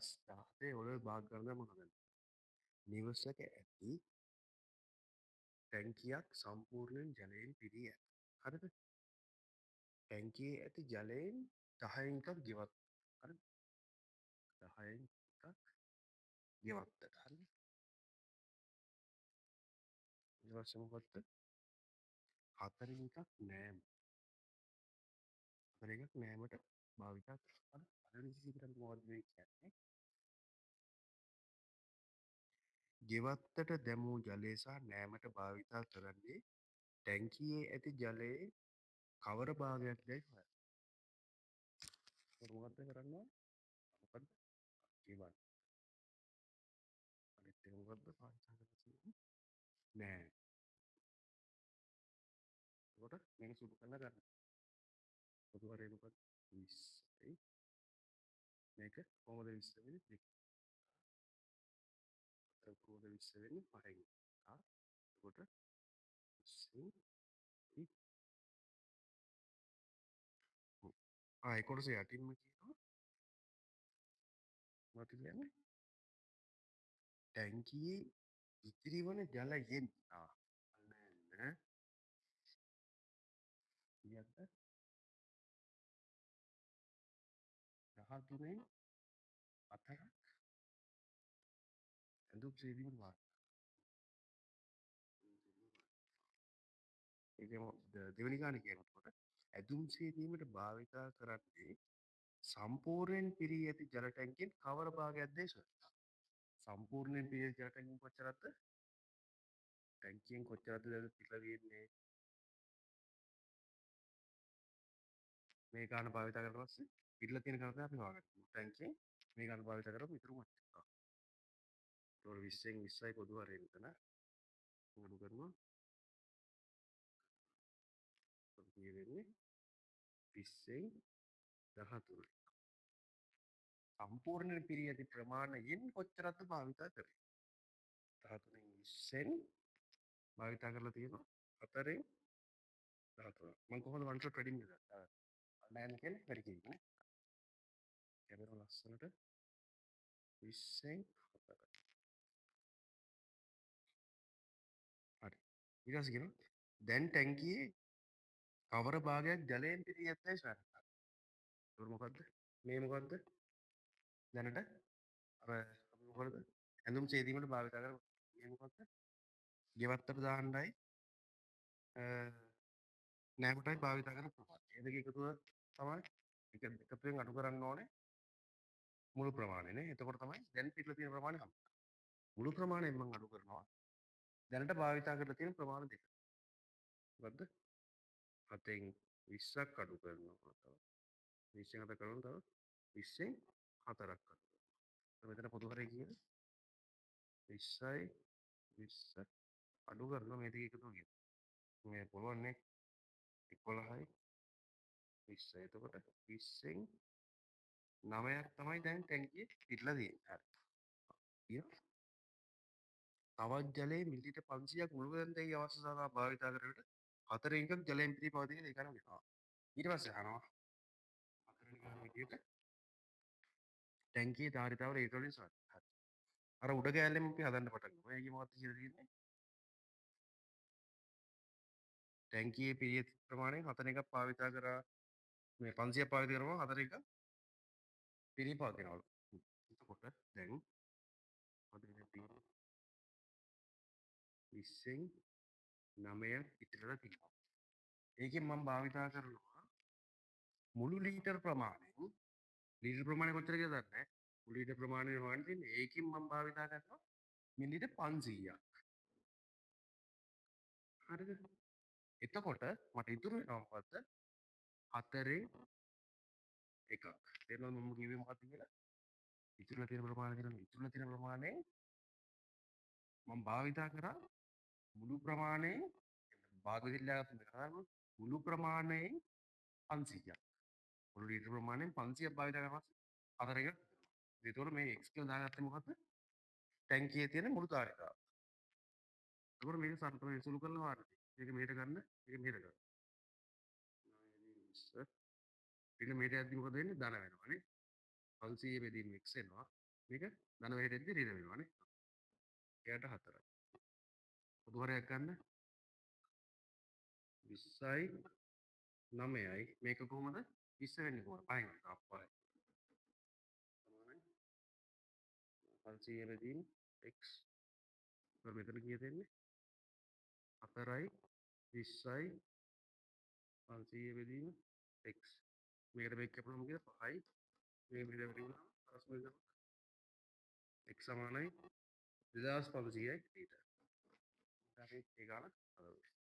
2017 වල භාග කරන මොනවද? නිවසක ඇති ටැංකියක් සම්පූර්ණයෙන් ජලයෙන් පිරී ඇත. හරිද? ටැංකියේ ඇති ජලයෙන් 10න් එකක් ගෙවත්. හරිද? 10න් එකක් ගෙවත්තට. හරිද? ඊට පස්සේ මොකද්ද? 4න් එකක් නෑම. 4 එකක් නෑමට භාවිතා කරනවා. හරිද? පළවෙනි සිද්ධියට මොකද්ද මේ කියන්නේ? ගෙවත්තට දැමූ ජලය සහ නෑමට භාවිතා කරන්නේ ටැංකියේ ඇති ජලයේ කවර භාගයක්දැයි හොයන්න. මොකද්ද කරන්නේ? මොකද්ද? ගෙවන්න. අනිත් එක මොකද්ද? භාවිතා කරලා තියෙන්නේ නෑ. එතකොට මේක සුදු කරලා ගන්න. පොදු හරය මොකද්ද? 20යි. මේක කොහොමද 20 වෙන්නේ? දෙක කොහොමද 20 වෙන්නේ? 5න්. එතකොට 20 ඒ කොටස යටින්ම කියනවා මොකද කියන්නේ? ටැංකියේ ඉතිරි වන ජලයෙන් අන්න කියද්ද 13න් 4ක් ඇඳුම් සේදීමට වාඩි. ඒකම දෙවෙනි ගානේ කියනකොට ඇඳුම් සේදීමට භාවිතා කරන්නේ සම්පූර්ණයෙන් පිරී ඇති ජල ටැංකියෙන් කවර භාගයක්ද සොයන්න. සම්පූර්ණයෙන් පිරී ඇති ජල ටැංකියෙන් කොච්චරද? ටැංකියෙන් කොච්චරද දැන් පිරලා තියෙන්නේ? මේ ගාන භාවිතා කරලා පස්සේ පිරලා තියෙන ගාන තමයි අපි හොයාගන්නේ. ටැංකියෙන් මේ ගාන භාවිතා කරපු ඉතුරු මට්ටම. ඒතකොට 20න් 20යි පොදු හරය මෙතන අඩු කරනවා. මේ වෙන්නේ 20න් 13. සම්පූර්ණයෙන් පිරී ඇති ප්‍රමාණයෙන් කොච්චරක්ද භාවිතා කරේ? 13න් 20න් භාවිතා කරලා තියෙනවා 4න් 13. මම කොහොමද 1 shot වැඩිම ගත්තා? නෑන් කියන්නේ වැඩි කිරීම. කැමරාව ලස්සනට 20න් 4. හරි. ඊට පස්සේ කියනවා දැන් ටැංකියේ කවර භාගයක් ජලයෙන් පිරී ඇත්තේ සොයන්න. ඒක මොකද්ද? මේ මොකද්ද? දැනට අර අපි මොකද ඇඳුම් සේදීමට භාවිත කරන මේ මොකක්ද? ගෙවත්තට දාන්නයි නෑමටයි භාවිත කරන ප්‍රමාණය. ඒ දෙක එකතුව තමයි එක එකතුවෙන් අඩු කරන්න ඕනේ මුළු ප්‍රමාණය නේ. එතකොට තමයි දැන් පිටලා තියෙන ප්‍රමාණය හම්බ. මුළු ප්‍රමාණයෙන් මම අඩු කරනවා. දැනට භාවිත කරලා තියෙන ප්‍රමාණ දෙක. මොකද්ද? 7න් 20ක් අඩු කරනවා. තව 20න් 7 කරනවා තව 20න් 4ක් අඩු කරනවා. මෙතන පොදු හරය කියන්නේ 20යි 20 අඩු කරනවා මේ දෙක එකතු වෙනවා. මේ පුළුවන්නේ 11යි 20. එතකොට 20න් 9ක් තමයි දැන් ටැංකියේ පිරලා තියෙන්නේ. හරි. තවත් ජලයේ මිලිලිටර් 500ක් මුළුමනින් දෙයි අවශ්‍ය සඳහා භාවිත කරනට 4 එකක් ජලයෙන් පිරී පවතින එක නම් වෙනවා. ඊට පස්සේ අහනවා 4 වෙනි කාරණේ විදිහට ටැංකියේ ධාරිතාව ලීටර වලින් සොයන්න. හරි. අර උඩ කෑල්ලෙම අපි හදන්න පටන් ගමු. ඒකේ මොකක්ද කියලා තියෙන්නේ? ටැංකියේ පිරී ඇති ප්‍රමාණය 4 එකක් භාවිත කරා මේ 500ක් භාවිත කරනවා 4 එකක් පිරී පවතිනවලු. එතකොට දැන් මොකද වෙන්නේ? 20න් 9 ඉතිරලා තියෙනවා. ඒකෙන් මම භාවිතා කරනවා මුළු ලීටර් ප්‍රමාණයෙන් ලීටර් ප්‍රමාණය කොච්චර කියලාද දන්නේ නැහැ. මුළු ලීටර් ප්‍රමාණය හොයන්න තියෙන්නේ. ඒකෙන් මම භාවිතා කරනවා මිලිලිටර් 500ක්. හරිද? එතකොට මට ඉතුරු වෙනවා මොකද්ද? 4න් එකක්. තේරෙනවද මම කිව්වේ මොකක්ද කියලා? ඉතුරුලා තියෙන ප්‍රමාණය කියලා ඉතුරුලා තියෙන ප්‍රමාණය මම භාවිතා කරා මුළු ප්‍රමාණයෙන් භාග දෙකලා කරා මුළු ප්‍රමාණයෙන් 500ක්. මුළු ලීටර් ප්‍රමාණයෙන් 500ක් භාවිත කරනවා 4 එක. ඒතකොට මේ x කියලා දාගත්තේ මොකද්ද? ටැංකියේ තියෙන මුළු ධාරිතාව. එතකොට මේක සම්පූර්ණ සුළු කරලා වාරයි. මේක මෙහෙට ගන්න, මේක මෙහෙට ගන්න. 9 20 ඊට මෙහෙට යද්දි මොකද වෙන්නේ? ධන වෙනවා නේ. 500 බෙදීම x එනවා. මේක ධන වේදෙද්දි ඍණ වෙනවානේ. එයාට 4යි. පොදු හරයක් ගන්න 20යි 9යි මේක කොහොමද 20 වෙන්නේ කොහොමද? පහෙන් අප්පයි. සමානයි 500 බෙදීම x. ඒතර මෙතන කීයද එන්නේ? 4යි 20යි 500 බෙදීම x. මේකට මේක කැපුණාම කීයද? 5යි මේ බෙදීම වුණා පරස්පර විකල්ප x සමානයි 2500යි ඊට. අපි ඒ ගාන හදමු.